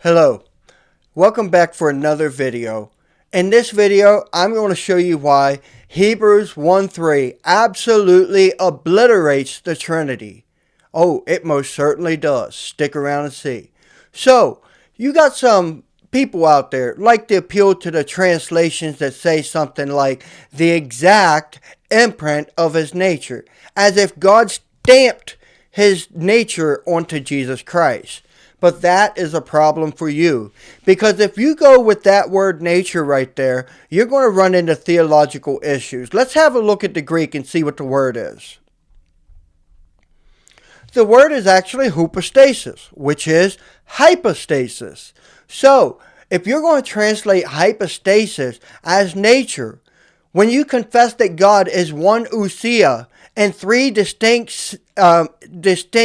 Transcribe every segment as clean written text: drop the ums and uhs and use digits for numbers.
Hello, welcome back for another video. In this video, I'm going to show you why Hebrews 1:3 absolutely obliterates the Trinity. Oh, it most certainly does. Stick around and see. So, you got some people out there like to appeal to the translations that say something like the exact imprint of his nature, as if God stamped his nature onto Jesus Christ. But that is a problem for you. Because if you go with that word nature right there, you're going to run into theological issues. Let's have a look at the Greek and see what the word is. The word is actually hypostasis, which is hypostasis. So, if you're going to translate hypostasis as nature, when you confess that God is one ousia and three distinct hypostases,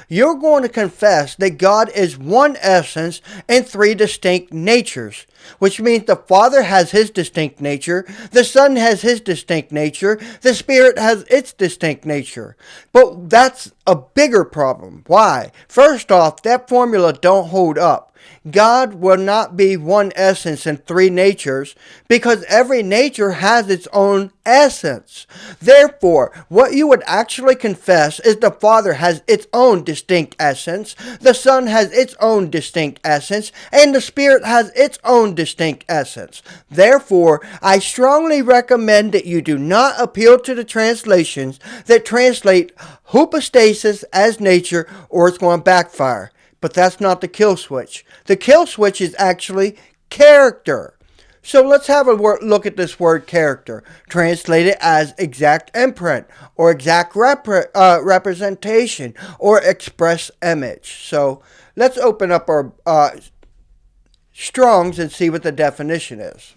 you're going to confess that God is one essence and three distinct natures, which means the Father has his distinct nature, the Son has his distinct nature, the Spirit has its distinct nature. But that's a bigger problem. Why? First off, that formula don't hold up. God will not be one essence and three natures because every nature has its own essence. Therefore, what you would actually confess is the Father has its own distinct essence, the Son has its own distinct essence, and the Spirit has its own distinct essence. Therefore, I strongly recommend that you do not appeal to the translations that translate hypostasis as nature, or it's going to backfire. But that's not the kill switch. The kill switch is actually character. So let's have a look at this word character. Translate it as exact imprint, or exact representation, or express image. So let's open up our Strong's and see what the definition is.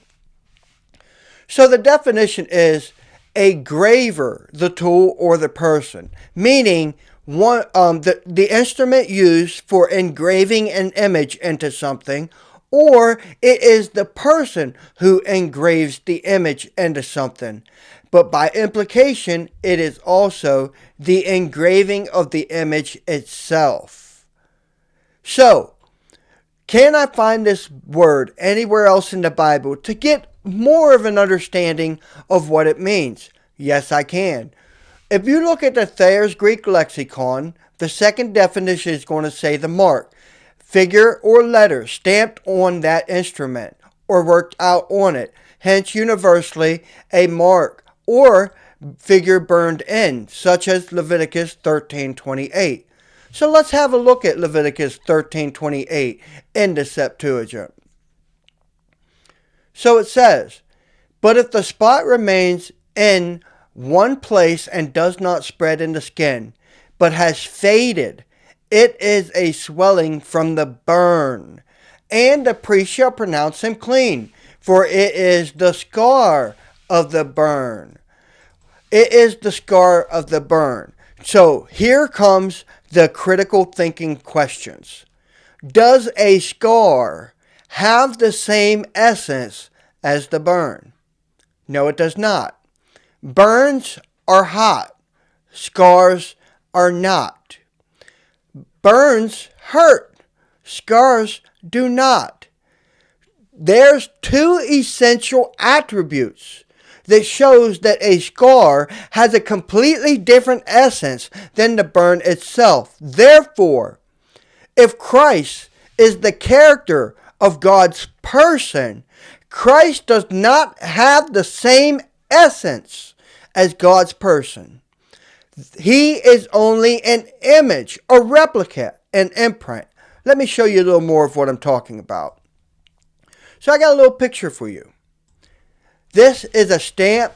So the definition is a graver, the tool or the person, meaning the instrument used for engraving an image into something, or it is the person who engraves the image into something. But by implication, it is also the engraving of the image itself. So, can I find this word anywhere else in the Bible to get more of an understanding of what it means? Yes, I can. If you look at the Thayer's Greek lexicon, the second definition is going to say the mark, figure or letter stamped on that instrument or worked out on it. Hence, universally, a mark or figure burned in, such as Leviticus 13:28. So let's have a look at Leviticus 13:28 in the Septuagint. So it says, "But if the spot remains in one place and does not spread in the skin, but has faded, it is a swelling from the burn. And the priest shall pronounce him clean, for it is the scar of the burn." It is the scar of the burn. So here comes the critical thinking questions. Does a scar have the same essence as the burn? No, it does not. Burns are hot. Scars are not. Burns hurt. Scars do not. There's two essential attributes that shows that a scar has a completely different essence than the burn itself. Therefore, if Christ is the character of God's person, Christ does not have the same essence as God's person. He is only an image, a replica, an imprint. Let me show you a little more of what I'm talking about. So I got a little picture for you. This is a stamp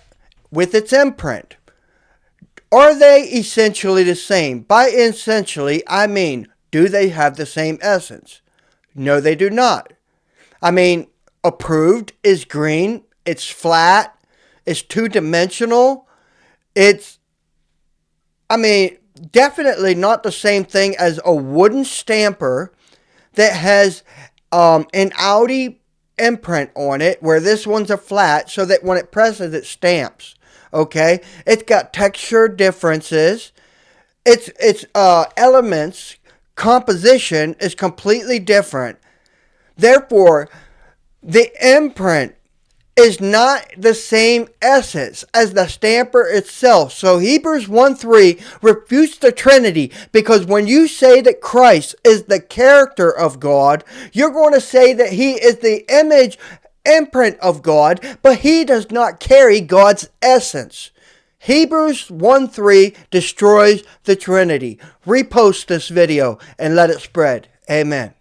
with its imprint. Are they essentially the same? By essentially, I mean, do they have the same essence? No, they do not. I mean, approved is green, it's flat, it's two-dimensional, it's, definitely not the same thing as a wooden stamper that has an Audi imprint on it, where this one's a flat, so that when it presses, it stamps. Okay? It's got texture differences. Its elements composition is completely different. Therefore, the imprint is not the same essence as the stamper itself. So Hebrews 1:3 refutes the Trinity, because when you say that Christ is the character of God, you're going to say that he is the imprint of God, but he does not carry God's essence. Hebrews 1:3 destroys the Trinity. Repost this video and let it spread. Amen.